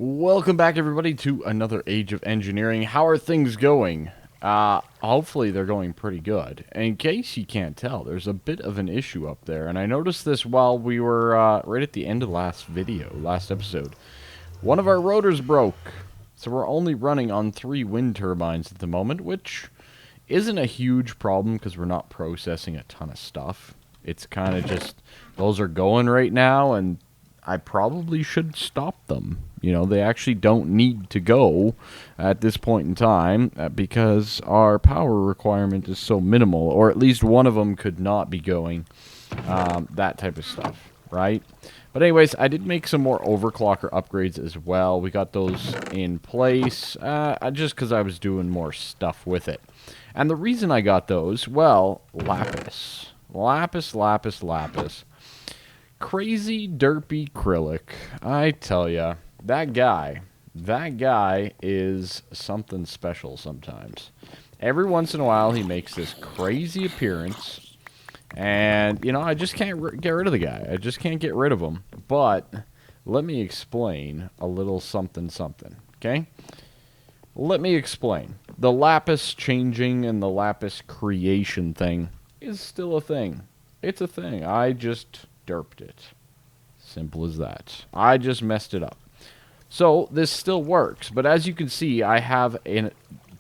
Welcome back, everybody, to another Age of Engineering. How are things going? Hopefully they're going pretty good. In case you can't tell, there's a bit of an issue up there, and I noticed this while we were right at the end of last episode. One of our rotors broke, so we're only running on 3 wind turbines at the moment, which isn't a huge problem because we're not processing a ton of stuff. It's kind of just, those are going right now, and I probably should stop them. You know, they actually don't need to go at this point in time because our power requirement is so minimal, or at least one of them could not be going, that type of stuff, right? But anyways, I did make some more overclocker upgrades as well. We got those in place just because I was doing more stuff with it. And the reason I got those, well, lapis. Lapis, lapis, lapis. Crazy derpy Kryllyk. I tell ya, that guy is something special sometimes. Every once in a while he makes this crazy appearance, and you know, I just can't get rid of the guy. I just can't get rid of him. But let me explain a little something, okay? Let me explain. The lapis changing and the lapis creation thing is still a thing. It's a thing. I just derped it. Simple as that. I just messed it up. So this still works, but as you can see, I have a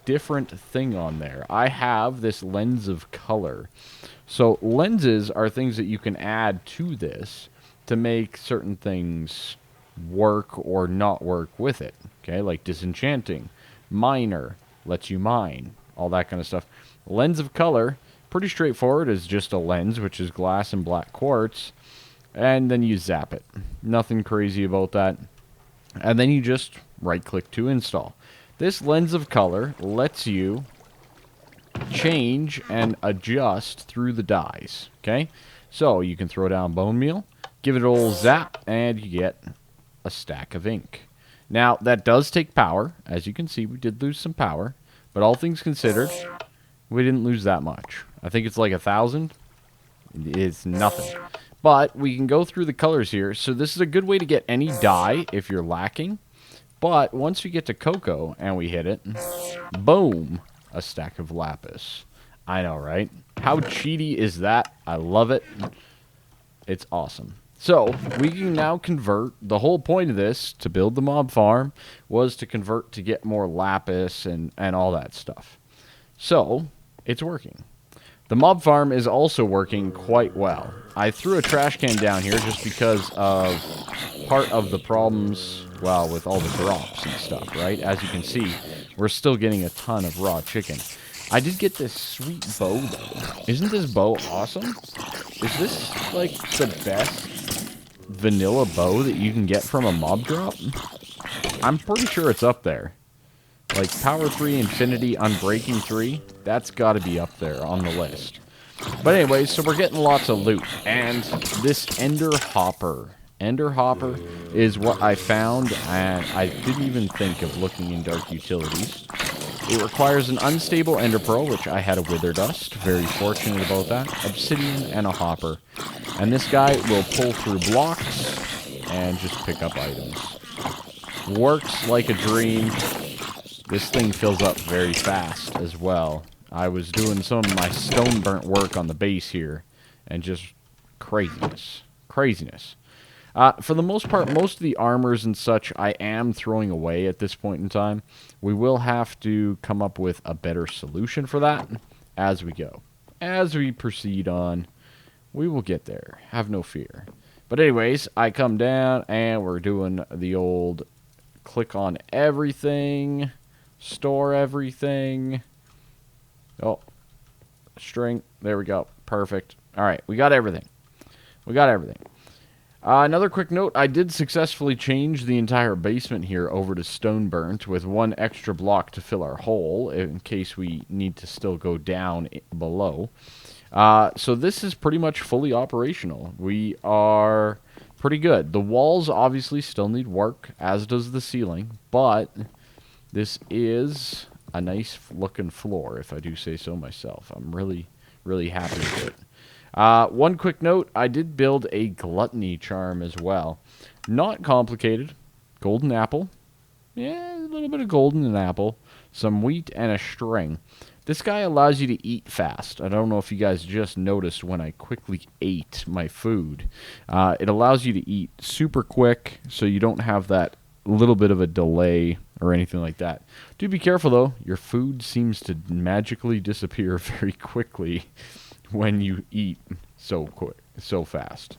different thing on there. I have this lens of color. So lenses are things that you can add to this to make certain things work or not work with it. Okay, like disenchanting, miner, lets you mine, all that kind of stuff. Lens of color, pretty straightforward, is just a lens, which is glass and black quartz, and then you zap it. Nothing crazy about that. And then you just right-click to install. This lens of color lets you change and adjust through the dyes, okay? So you can throw down bone meal, give it a little zap, and you get a stack of ink. Now, that does take power. As you can see, we did lose some power, but all things considered, we didn't lose that much. I think it's like 1,000. It's nothing. But we can go through the colors here. So this is a good way to get any dye if you're lacking. But once we get to cocoa and we hit it, boom, a stack of lapis. I know, right? How cheaty is that? I love it. It's awesome. So we can now convert. The whole point of this, to build the mob farm, was to convert to get more lapis and all that stuff. So it's working. The mob farm is also working quite well. I threw a trash can down here just because of part of the problems, well, with all the drops and stuff, right? As you can see, we're still getting a ton of raw chicken. I did get this sweet bow, though. Isn't this bow awesome? Is this, like, the best vanilla bow that you can get from a mob drop? I'm pretty sure it's up there. Like, Power 3 Infinity Unbreaking 3, that's got to be up there on the list. But anyway, so we're getting lots of loot. And this Ender Hopper. Ender Hopper is what I found, and I didn't even think of looking in Dark Utilities. It requires an unstable Ender Pearl, which I had a Wither Dust. Very fortunate about that. Obsidian and a Hopper. And this guy will pull through blocks and just pick up items. Works like a dream. This thing fills up very fast as well. I was doing some of my stone burnt work on the base here, and just craziness. Craziness. For the most part, most of the armors and such I am throwing away at this point in time. We will have to come up with a better solution for that as we go. As we proceed on, we will get there. Have no fear. But anyways, I come down, and we're doing the old click on everything. Store everything. Oh, string. There we go. Perfect. All right, we got everything. We got everything. Another quick note, I did successfully change the entire basement here over to stone burnt with 1 extra block to fill our hole in case we need to still go down below. So this is pretty much fully operational. We are pretty good. The walls obviously still need work, as does the ceiling, but this is a nice looking floor, if I do say so myself. I'm really, really happy with it. One quick note, I did build a gluttony charm as well. Not complicated. Golden apple, Yeah, a little bit of gold and an apple, some wheat, and a string. This guy allows you to eat fast. I don't know if you guys just noticed when I quickly ate my food. It allows you to eat super quick, so you don't have that little bit of a delay or anything like that. Do be careful, though. Your food seems to magically disappear very quickly when you eat so quick, so fast.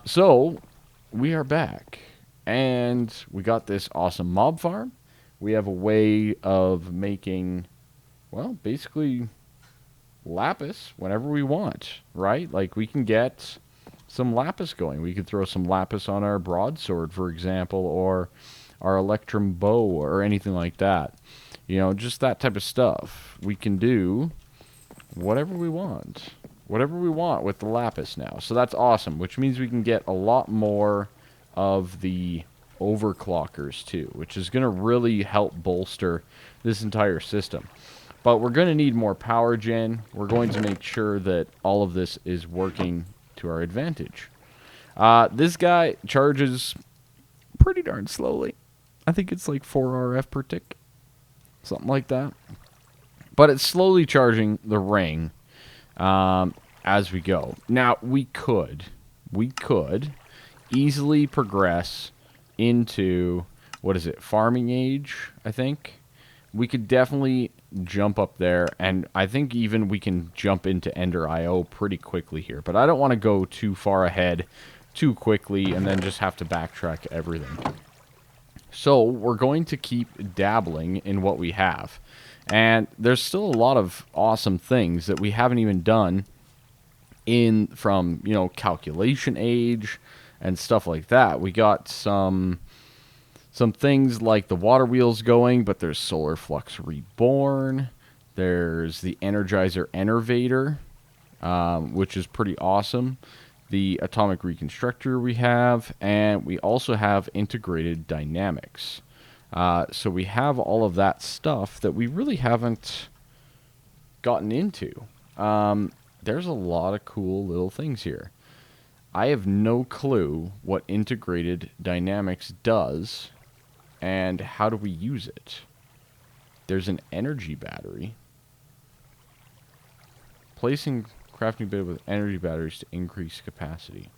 So we are back, and we got this awesome mob farm. We have a way of making, well, basically lapis whenever we want, right? Like, we can get some lapis going. We could throw some lapis on our broadsword, for example, or our electrum bow, or anything like that. You know, just that type of stuff. We can do whatever we want. Whatever we want with the lapis now. So that's awesome, which means we can get a lot more of the overclockers too, which is going to really help bolster this entire system. But we're going to need more power gen. We're going to make sure that all of this is working to our advantage. This guy charges pretty darn slowly. I think it's like 4 RF per tick. Something like that. But it's slowly charging the ring as we go. Now, we could easily progress into, what is it, farming age, I think. We could definitely jump up there, and I think even we can jump into Ender IO pretty quickly here. But I don't want to go too far ahead too quickly and then just have to backtrack everything. So we're going to keep dabbling in what we have. And there's still a lot of awesome things that we haven't even done from, you know, calculation age and stuff like that. We got some things like the water wheels going, but there's Solar Flux Reborn. There's the Energizer Enervator, which is pretty awesome. The Atomic Reconstructor we have, and we also have Integrated Dynamics. So we have all of that stuff that we really haven't gotten into. There's a lot of cool little things here. I have no clue what Integrated Dynamics does and how do we use it. There's an energy battery. Placing crafting bed with energy batteries to increase capacity.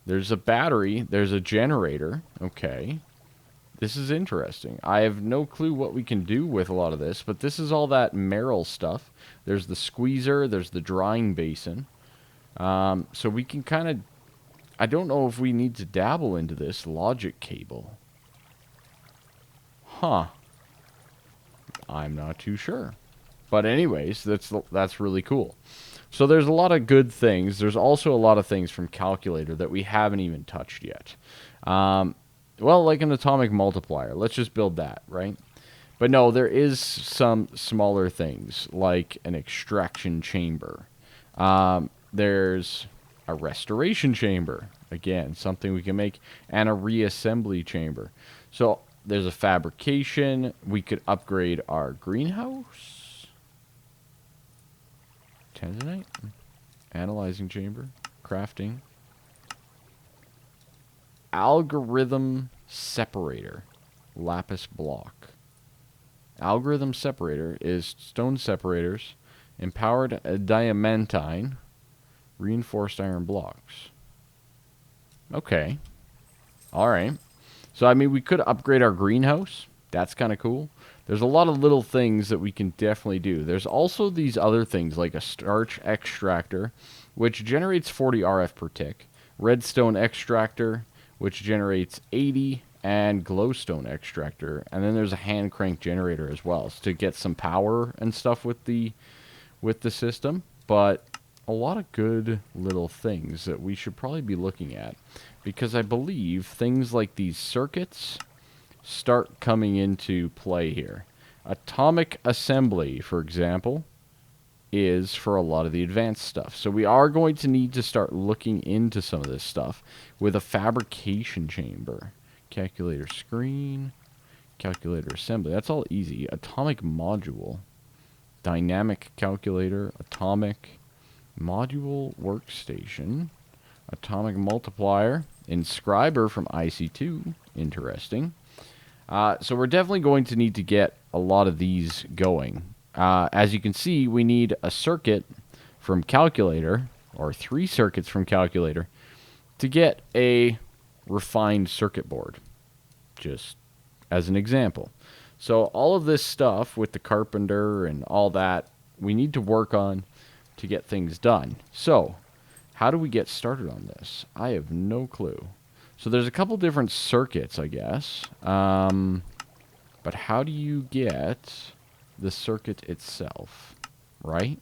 There's a battery. There's a generator. Okay. This is interesting. I have no clue what we can do with a lot of this, but this is all that Merrill stuff. There's the squeezer. There's the drying basin. So we can kind of... I don't know if we need to dabble into this logic cable. Huh. I'm not too sure. But anyways, that's really cool. So there's a lot of good things. There's also a lot of things from Calculator that we haven't even touched yet. Well, like an atomic multiplier. Let's just build that, right? But no, there is some smaller things, like an extraction chamber. There's a restoration chamber. Again, something we can make. And a reassembly chamber. So there's a fabrication. We could upgrade our greenhouse. Tanzanite. Analyzing chamber. Crafting. Algorithm separator. Lapis block. Algorithm separator is stone separators. Empowered diamantine. Reinforced iron blocks. Okay. Alright. So, I mean, we could upgrade our greenhouse. That's kind of cool. There's a lot of little things that we can definitely do. There's also these other things, like a starch extractor, which generates 40 RF per tick. Redstone extractor, which generates 80. And glowstone extractor. And then there's a hand crank generator as well, so to get some power and stuff with the system. But a lot of good little things that we should probably be looking at, because I believe things like these circuits start coming into play here. Atomic assembly, for example, is for a lot of the advanced stuff. So we are going to need to start looking into some of this stuff with a fabrication chamber. Calculator screen, calculator assembly. That's all easy. Atomic module, dynamic calculator, atomic module workstation, atomic multiplier, inscriber from IC2. Interesting. So we're definitely going to need to get a lot of these going. As you can see, we need a circuit from calculator, or 3 circuits from calculator, to get a refined circuit board, just as an example. So all of this stuff with the carpenter and all that, we need to work on to get things done. So how do we get started on this? I have no clue. So there's a couple different circuits, I guess. But how do you get the circuit itself, right?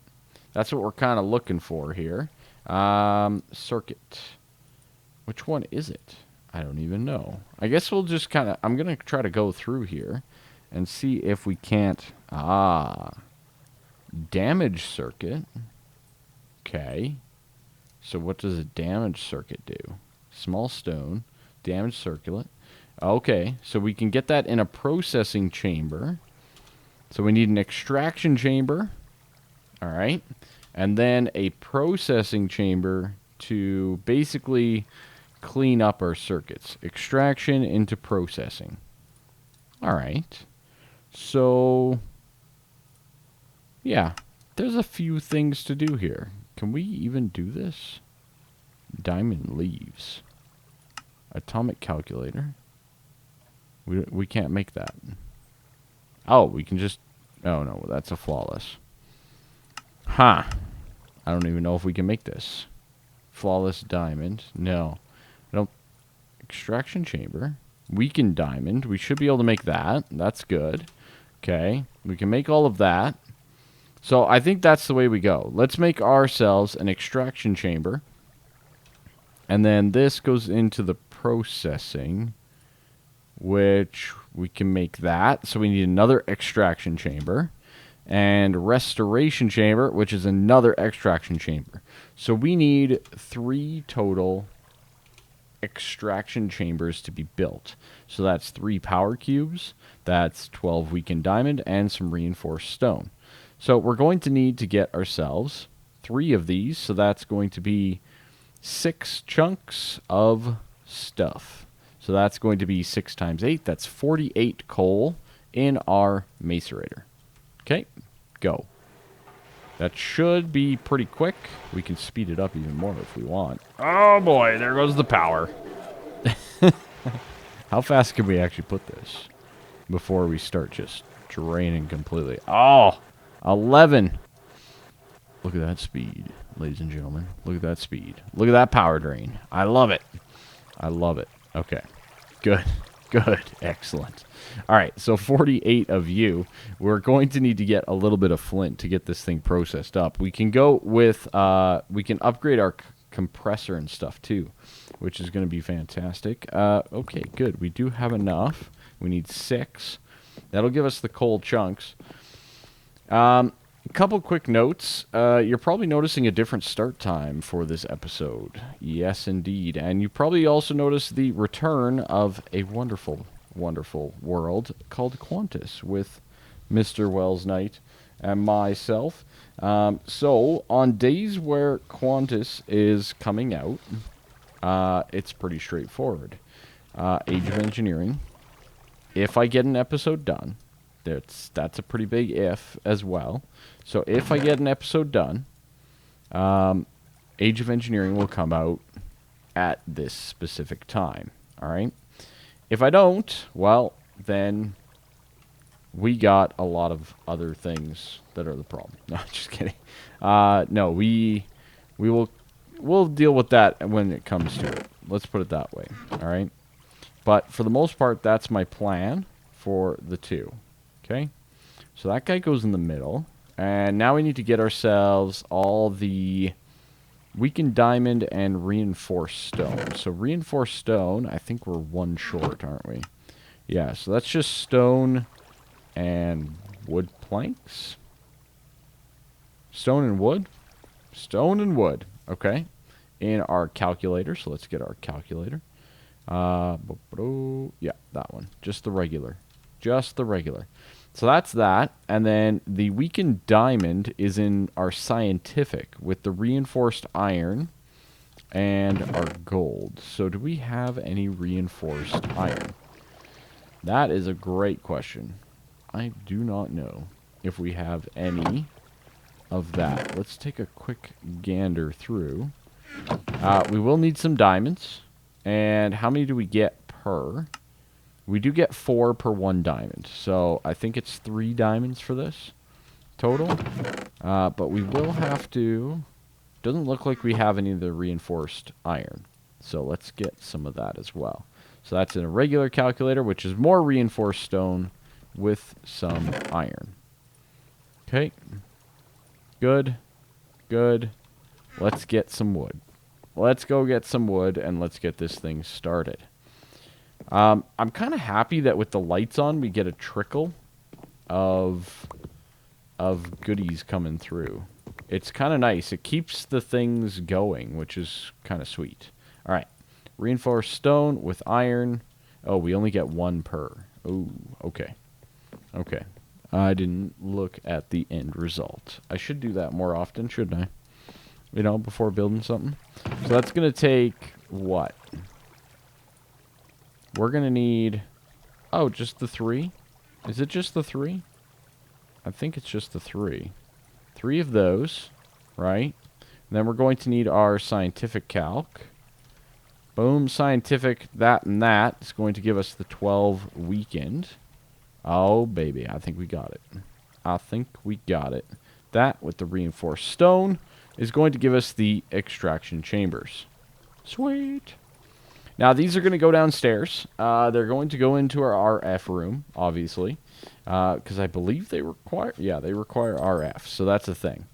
That's what we're kind of looking for here. Circuit. Which one is it? I don't even know. I guess we'll just kind of... I'm going to try to go through here and see if we can't... damage circuit. Okay. So what does a damage circuit do? Small stone. Damage circuit. Okay. So we can get that in a processing chamber. So we need an extraction chamber. All right. And then a processing chamber to basically clean up our circuits. Extraction into processing. All right. So, yeah, there's a few things to do here. Can we even do this? Diamond leaves. Atomic calculator. We can't make that. Oh, we can just... Oh, no, that's a flawless. Huh. I don't even know if we can make this. Flawless diamond. No. I don't... Extraction chamber. Weakened diamond. We should be able to make that. That's good. Okay. We can make all of that. So I think that's the way we go. Let's make ourselves an extraction chamber. And then this goes into the processing, which we can make that. So we need another extraction chamber. And restoration chamber, which is another extraction chamber. So we need 3 total extraction chambers to be built. So that's 3 power cubes, that's 12 weakened diamond, and some reinforced stone. So we're going to need to get ourselves 3 of these, so that's going to be 6 chunks of stuff. So that's going to be 6 times 8, that's 48 coal in our macerator. Okay, go. That should be pretty quick. We can speed it up even more if we want. Oh boy, there goes the power. How fast can we actually put this before we start just draining completely? Oh, 11. Look at that speed, ladies and gentlemen. Look at that speed. Look at that power drain. I love it. I love it. Okay, good. Good. Excellent. All right, so 48 of you. We're going to need to get a little bit of flint to get this thing processed up. We can go with, we can upgrade our compressor and stuff too, which is going to be fantastic. Okay, good. We do have enough. We need 6. That'll give us the coal chunks. A couple quick notes. You're probably noticing a different start time for this episode. Yes, indeed. And you probably also noticed the return of a wonderful, wonderful world called Qantas with Mr. Wells Knight and myself. So, on days where Qantas is coming out, it's pretty straightforward. Age of Engineering. If I get an episode done, that's a pretty big if as well. So if I get an episode done, Age of Engineering will come out at this specific time. All right. If I don't, well, then we got a lot of other things that are the problem. No, just kidding. No, we'll deal with that when it comes to it. Let's put it that way. All right. But for the most part, that's my plan for the 2. Okay. So that guy goes in the middle. And now we need to get ourselves all the weakened diamond and reinforced stone. So reinforced stone, I think we're 1 short, aren't we? Yeah, so that's just stone and wood planks. Stone and wood? Stone and wood. Okay. In our calculator. So let's get our calculator. Yeah, that one. Just the regular. Just the regular. So that's that. And then the weakened diamond is in our scientific with the reinforced iron and our gold. So do we have any reinforced iron? That is a great question. I do not know if we have any of that. Let's take a quick gander through. We will need some diamonds. And how many do we get per? We do get 4 per 1 diamond. So I think it's 3 diamonds for this total. But we will have to... Doesn't look like we have any of the reinforced iron. So let's get some of that as well. So that's in a regular calculator, which is more reinforced stone with some iron. Okay. Good. Good. Let's get some wood. Let's go get some wood, and let's get this thing started. I'm kind of happy that with the lights on, we get a trickle of goodies coming through. It's kind of nice. It keeps the things going, which is kind of sweet. All right. Reinforced stone with iron. Oh, we only get 1 per. Oh, okay. Okay. I didn't look at the end result. I should do that more often, shouldn't I? You know, before building something. So that's going to take what? We're going to need... Oh, just the 3? Is it just the 3? I think it's just the 3. 3 of those, right? And then we're going to need our scientific calc. Boom, scientific, that and that is going to give us the 12 weekend. Oh, baby, I think we got it. I think we got it. That, with the reinforced stone, is going to give us the extraction chambers. Sweet. Now, these are going to go downstairs. They're going to go into our RF room, obviously. Because I believe they require... Yeah, they require RF, so that's a thing.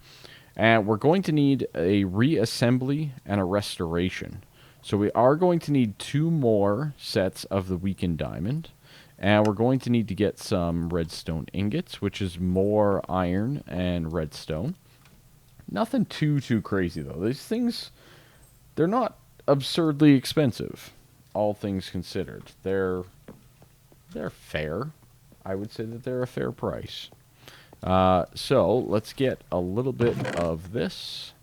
And we're going to need a reassembly and a restoration. So we are going to need 2 more sets of the weakened diamond. And we're going to need to get some redstone ingots, which is more iron and redstone. Nothing too crazy, though. These things, they're not absurdly expensive, all things considered. They're fair. I would say that they're a fair price. So let's get a little bit of this.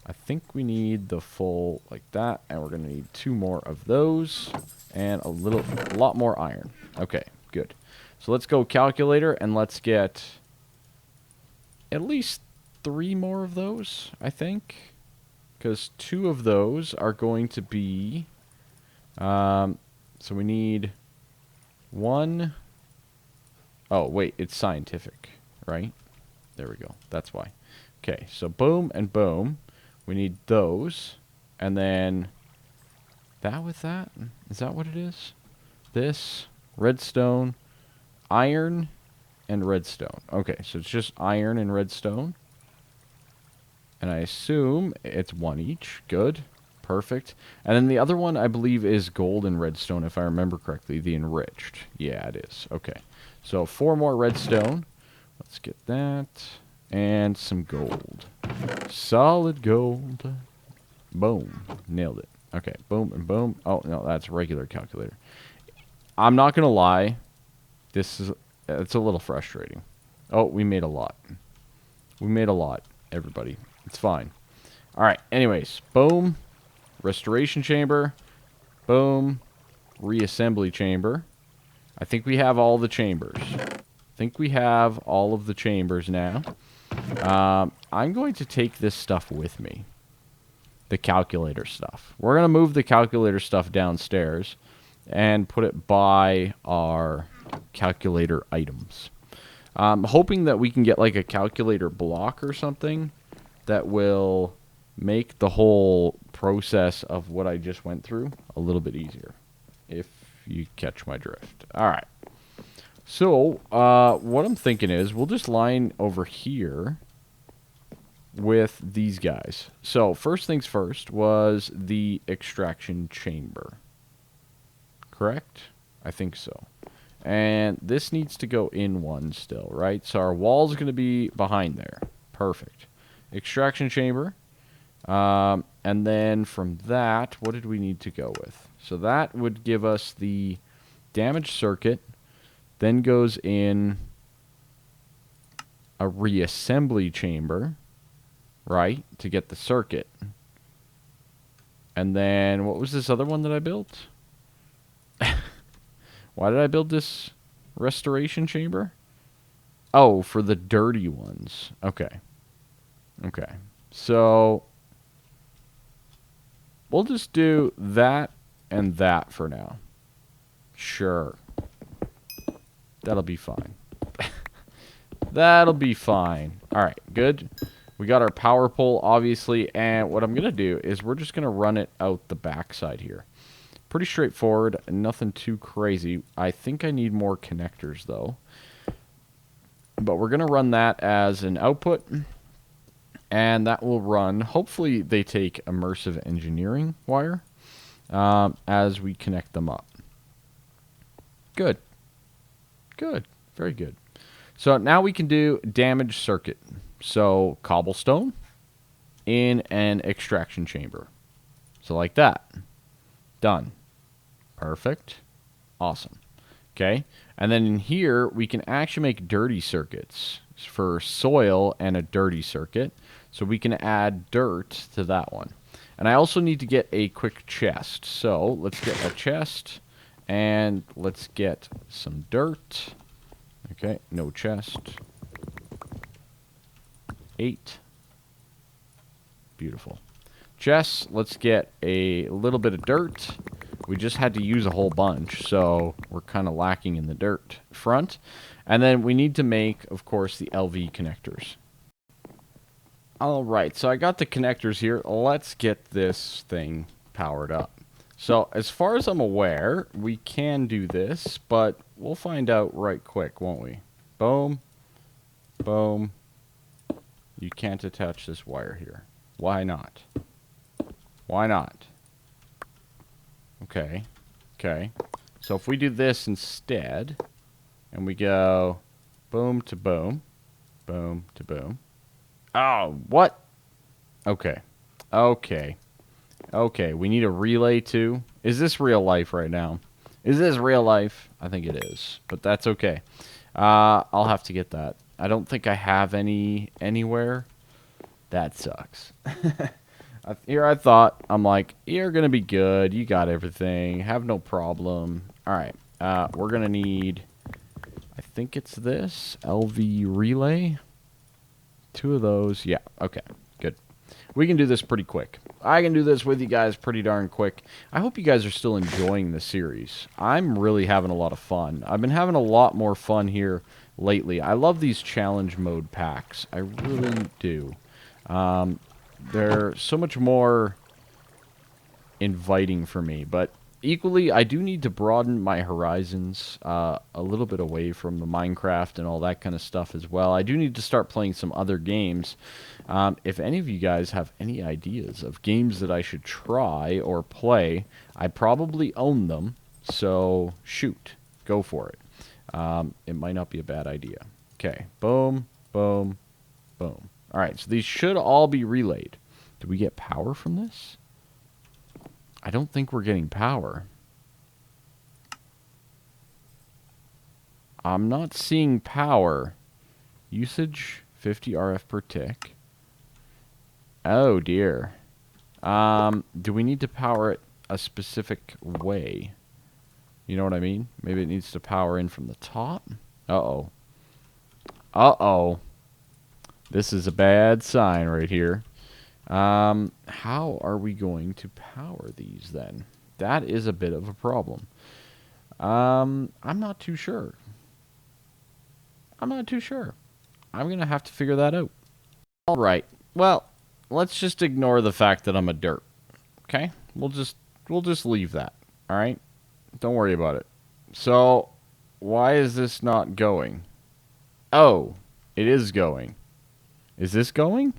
I think we need the full like that, and we're going to need 2 more of those, and a lot more iron. Okay, good. So let's go calculator, and let's get at least 3 more of those, I think, because 2 of those are going to be, so we need 1, oh, wait, it's scientific, right? There we go, that's why. Okay, so boom and boom. We need those, and then that with that? Is that what it is? This, redstone, iron, and redstone. Okay, so it's just iron and redstone. And I assume it's 1 each. Good. Perfect. And then the other one, I believe, is gold and redstone, if I remember correctly. The enriched. Yeah, it is. Okay. So 4 more redstone. Let's get that. And some gold. Solid gold. Boom. Nailed it. Okay. Boom and boom. Oh, no, that's a regular calculator. I'm not going to lie. It's a little frustrating. Oh, we made a lot. We made a lot, everybody. It's fine. All right. Anyways. Boom. Restoration chamber. Boom. Reassembly chamber. I think we have all the chambers. I think we have all of the chambers now. I'm going to take this stuff with me. The calculator stuff. We're going to move the calculator stuff downstairs and put it by our calculator items. I'm hoping that we can get like a calculator block or something that will make the whole process of what I just went through a little bit easier, if you catch my drift. All right. So, what I'm thinking is we'll just line over here with these guys. So, first things first was the extraction chamber. Correct? I think so. And this needs to go in one still, right? So, our wall's going to be behind there. Perfect. Extraction chamber. And then from that, what did we need to go with? So, that would give us the damaged circuit. Then goes in a reassembly chamber, right, to get the circuit. And then, what was this other one that I built? Why did I build this restoration chamber? Oh, for the dirty ones. Okay. Okay. So we'll just do that and that for now. Sure. That'll be fine. That'll be fine. All right, good. We got our power pole, obviously, and what I'm going to do is we're just going to run it out the backside here. Pretty straightforward, nothing too crazy. I think I need more connectors, though. But we're going to run that as an output, and that will run. Hopefully, they take immersive engineering wire as we connect them up. Good. Good. Very good. So now we can do damage circuit. So cobblestone in an extraction chamber. So like that. Done. Perfect. Awesome. Okay. And then in here, we can actually make dirty circuits for soil and a dirty circuit. So we can add dirt to that one. And I also need to get a quick chest. So let's get a chest and let's get some dirt. Okay, no chest. 8. Beautiful. Chest, let's get a little bit of dirt. We just had to use a whole bunch, so we're kind of lacking in the dirt front. And then we need to make, of course, the LV connectors. All right, so I got the connectors here. Let's get this thing powered up. So as far as I'm aware, we can do this, but we'll find out right quick, won't we? Boom. Boom. You can't attach this wire here. Why not? Why not? Okay. Okay. So if we do this instead, and we go boom to boom, boom to boom. Oh, what? Okay. Okay. Okay, we need a relay too. Is this real life right now? Is this real life? I think it is, but that's okay. I'll have to get that. I don't think I have any anywhere. That sucks. Here I thought, I'm like, you're going to be good. You got everything. Have no problem. All right, we're going to need, I think it's this, LV relay. 2 of those. Yeah, okay, good. We can do this pretty quick. I can do this with you guys pretty darn quick. I hope you guys are still enjoying the series. I'm really having a lot of fun. I've been having a lot more fun here lately. I love these challenge mode packs. I really do. They're so much more inviting for me, but equally, I do need to broaden my horizons a little bit away from the Minecraft and all that kind of stuff as well. I do need to start playing some other games. If any of you guys have any ideas of games that I should try or play, I probably own them, so shoot, go for it. It might not be a bad idea. Okay, boom, boom, boom. All right, so these should all be relayed. Do we get power from this? I don't think we're getting power. I'm not seeing power. Usage 50 RF per tick. Oh dear. Do we need to power it a specific way? You know what I mean? Maybe it needs to power in from the top? Uh-oh. Uh-oh. This is a bad sign right here. How are we going to power these then? That is a bit of a problem. I'm not too sure. I'm not too sure. I'm going to have to figure that out. All right. Well, let's just ignore the fact that I'm a dirt. Okay? We'll just leave that. All right? Don't worry about it. So, why is this not going? Oh, it is going. Is this going?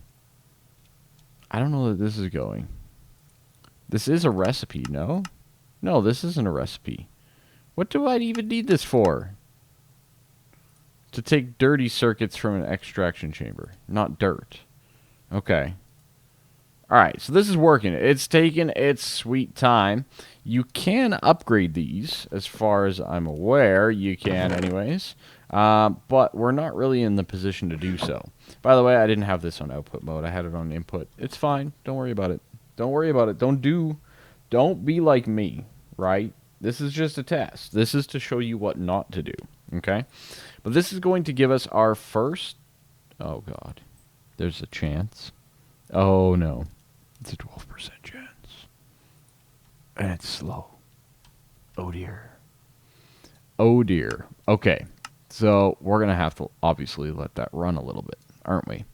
I don't know that this is going. This is a recipe, no? No, this isn't a recipe. What do I even need this for? To take dirty circuits from an extraction chamber, not dirt. Okay. Alright, so this is working. It's taken its sweet time. You can upgrade these, as far as I'm aware. You can anyways. But we're not really in the position to do so. By the way, I didn't have this on output mode. I had it on input. It's fine. Don't worry about it. Don't worry about it. Don't be like me, right? This is just a test. This is to show you what not to do, okay? But this is going to give us our first... Oh, God. There's a chance. Oh, no. It's a 12% chance. And it's slow. Oh, dear. Oh, dear. Okay. So, we're going to have to obviously let that run a little bit, aren't we?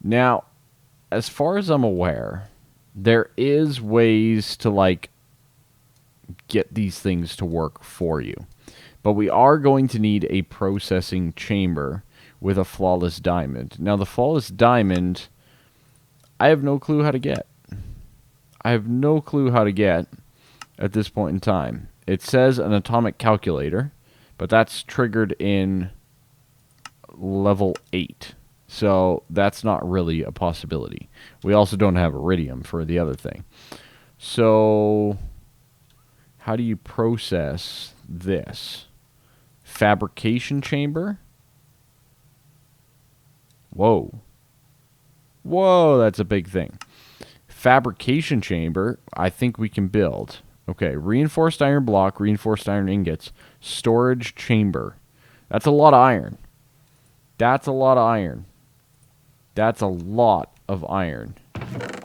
Now, as far as I'm aware, there is ways to, like, get these things to work for you. But we are going to need a processing chamber with a flawless diamond. Now, the flawless diamond, I have no clue how to get. I have no clue how to get at this point in time. It says an atomic calculator, but that's triggered in level 8. So that's not really a possibility. We also don't have iridium for the other thing. So how do you process this? Fabrication chamber? Whoa. Whoa, that's a big thing. Fabrication chamber, I think we can build. Okay, reinforced iron block, reinforced iron ingots, storage chamber. That's a lot of iron. That's a lot of iron. That's a lot of iron.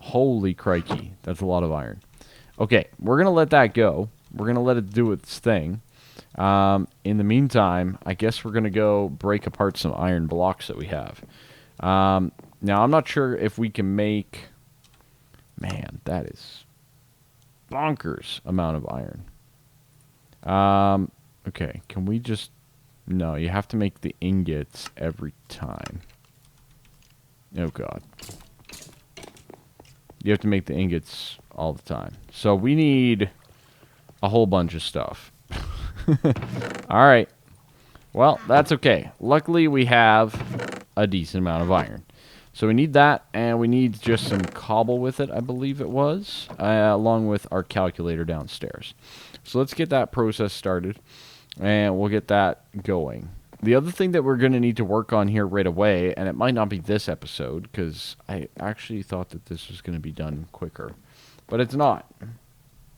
Holy crikey, that's a lot of iron. Okay, we're going to let that go. We're going to let it do its thing. In the meantime, I guess we're going to go break apart some iron blocks that we have. Now, I'm not sure if we can make... Man, that is bonkers amount of iron. Okay, can we just... No, you have to make the ingots every time. Oh, God. You have to make the ingots all the time. So we need a whole bunch of stuff. Alright. Well, that's okay. Luckily, we have a decent amount of iron. So we need that, and we need just some cobble with it, I believe it was, along with our calculator downstairs. So let's get that process started, and we'll get that going. The other thing that we're going to need to work on here right away, and it might not be this episode, because I actually thought that this was going to be done quicker, but it's not.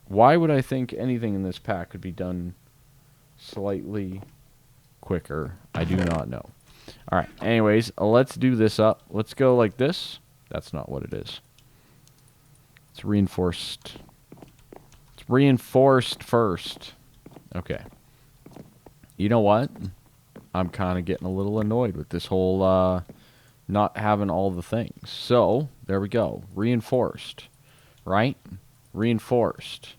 Why would I think anything in this pack could be done slightly quicker? I do not know. Alright, anyways, let's do this up. Let's go like this. That's not what it is. It's reinforced. It's reinforced first. Okay. You know what? I'm kind of getting a little annoyed with this whole not having all the things. So, there we go. Reinforced. Right? Reinforced.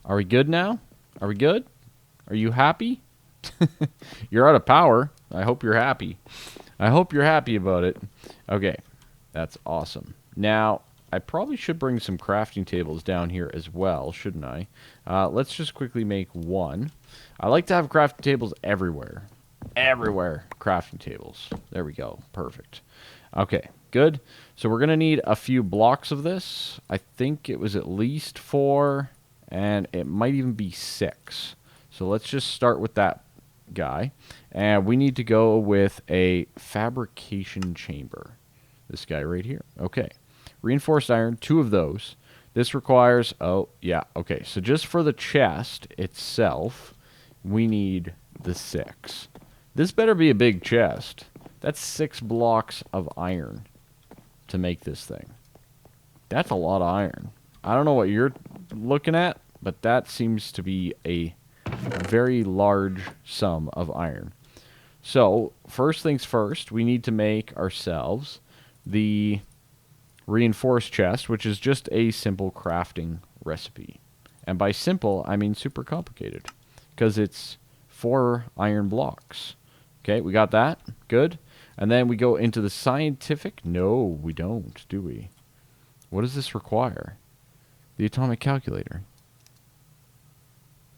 Are we good now? Are we good? Are you happy? You're out of power. I hope you're happy. I hope you're happy about it. Okay. That's awesome. Now, I probably should bring some crafting tables down here as well, shouldn't I? Let's just quickly make one. I like to have crafting tables everywhere. Everywhere. Crafting tables. There we go. Perfect. Okay. Good. So we're going to need a few blocks of this. I think it was at least 4, and it might even be 6. So let's just start with that guy. And we need to go with a fabrication chamber. This guy right here. Okay. Reinforced iron, 2 of those. This requires... Oh, yeah. Okay. So just for the chest itself, we need the 6. This better be a big chest. That's 6 blocks of iron to make this thing. That's a lot of iron. I don't know what you're looking at, but that seems to be a very large sum of iron. So, first things first, we need to make ourselves the reinforced chest, which is just a simple crafting recipe. And by simple, I mean super complicated, because it's 4 iron blocks. Okay, we got that. Good. And then we go into the scientific. No, we don't, do we? What does this require? The atomic calculator.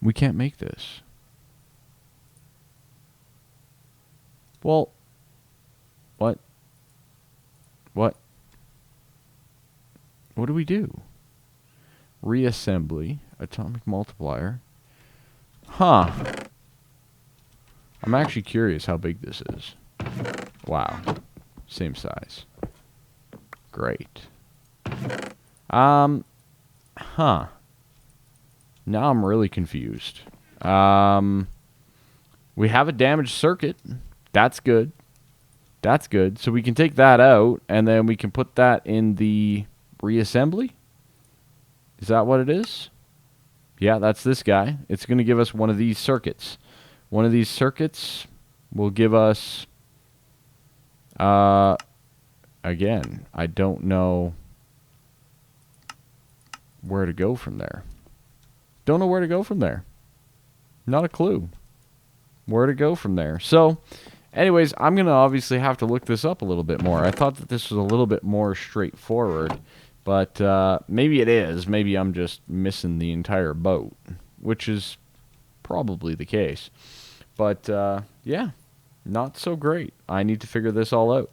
We can't make this. Well, what? What? What do we do? Reassembly, atomic multiplier. Huh. I'm actually curious how big this is. Wow. Same size. Great. Huh. Now I'm really confused. We have a damaged circuit. That's good. That's good. So we can take that out, and then we can put that in the reassembly? Is that what it is? Yeah, that's this guy. It's going to give us one of these circuits. One of these circuits will give us... again, I don't know where to go from there. Don't know where to go from there. Not a clue where to go from there. So, anyways, I'm going to obviously have to look this up a little bit more. I thought that this was a little bit more straightforward, but maybe it is. Maybe I'm just missing the entire boat, which is probably the case. But, yeah, not so great. I need to figure this all out.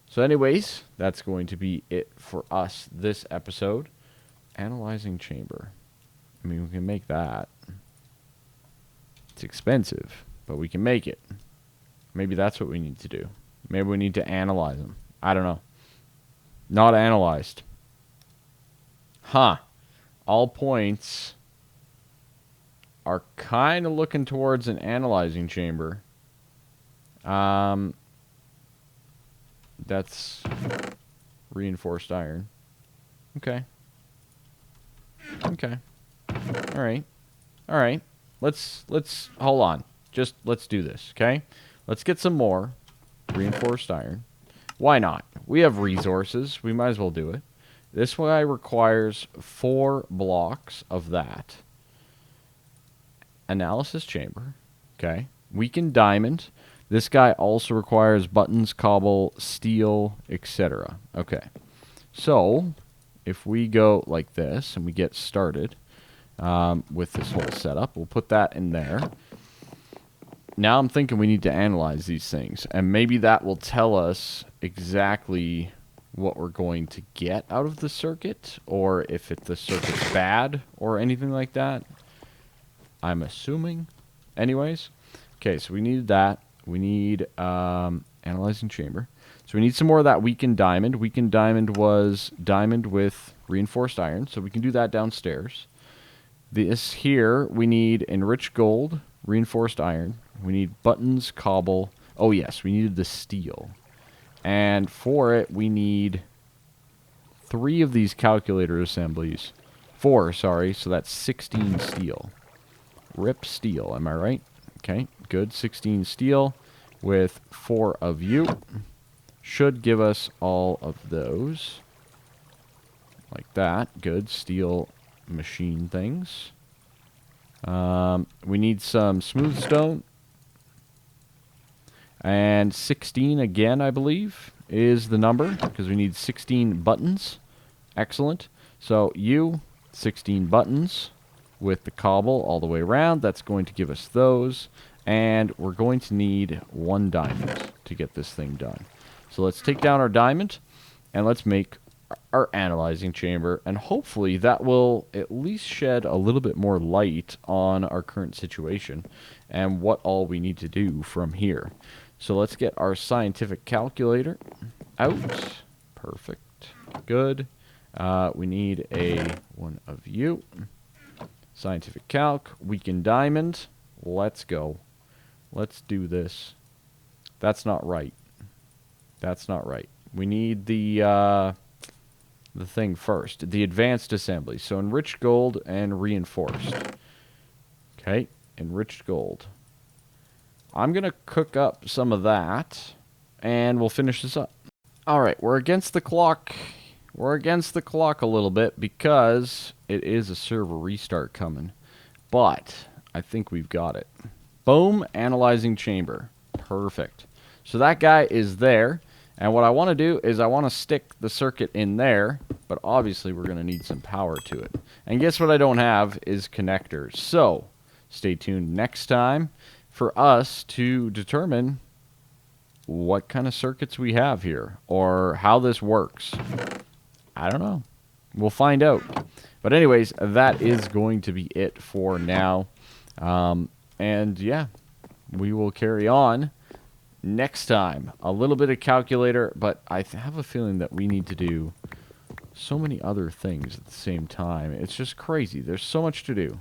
So anyways, that's going to be it for us this episode. Analyzing chamber. I mean, we can make that. It's expensive, but we can make it. Maybe that's what we need to do. Maybe we need to analyze them. I don't know. Not analyzed. Huh. All points are kind of looking towards an analyzing chamber. That's reinforced iron. Okay. Okay. All right. All right. Let's hold on. Just let's do this, okay? Let's get some more reinforced iron. Why not? We have resources. We might as well do it. This guy requires 4 blocks of that. Analysis chamber. Okay. Weakened diamond. This guy also requires buttons, cobble, steel, etc. Okay. So, if we go like this and we get started with this whole setup, we'll put that in there. Now I'm thinking we need to analyze these things, and maybe that will tell us exactly what we're going to get out of the circuit, or if the circuit's bad or anything like that. I'm assuming. Anyways. Okay, so we need that. We need analyzing chamber. So we need some more of that weakened diamond. Weakened diamond was diamond with reinforced iron, so we can do that downstairs. This here, we need enriched gold, reinforced iron. We need buttons, cobble. Oh, yes, we needed the steel. And for it, we need 3 of these calculator assemblies. 4, sorry, so that's 16 steel. Rip steel, am I right? Okay, good. 16 steel with 4 of you. Should give us all of those. Like that. Good. Steel machine things. We need some smooth stone. And 16 again, I believe, is the number, because we need 16 buttons. Excellent. So you, 16 buttons with the cobble all the way around. That's going to give us those. And we're going to need 1 diamond to get this thing done. So let's take down our diamond, and let's make our analyzing chamber. And hopefully that will at least shed a little bit more light on our current situation and what all we need to do from here. So let's get our scientific calculator out. Perfect. Good. We need one of you. Scientific calc. Weakened diamond. Let's go. Let's do this. That's not right. That's not right. We need the thing first. The advanced assembly. So enriched gold and reinforced. Okay. Enriched gold. I'm going to cook up some of that, and we'll finish this up. All right, we're against the clock. We're against the clock a little bit because it is a server restart coming. But I think we've got it. Boom, analyzing chamber. Perfect. So that guy is there, and what I want to do is I want to stick the circuit in there, but obviously we're going to need some power to it. And guess what I don't have is connectors. So stay tuned next time for us to determine what kind of circuits we have here or how this works. I don't know. We'll find out. But anyways, that is going to be it for now. And yeah, we will carry on next time. A little bit of calculator, but I have a feeling that we need to do so many other things at the same time. It's just crazy. There's so much to do.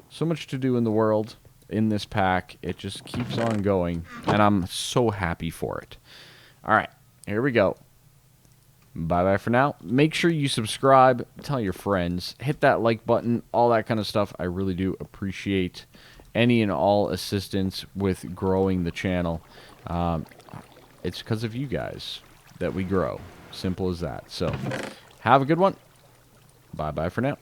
So much to do in the world, in this pack. It just keeps on going, and I'm so happy for it. All right, here we go. Bye-bye for now. Make sure you subscribe, tell your friends, hit that like button, all that kind of stuff. I really do appreciate any and all assistance with growing the channel. It's because of you guys that we grow. Simple as that. So, have a good one. Bye-bye for now.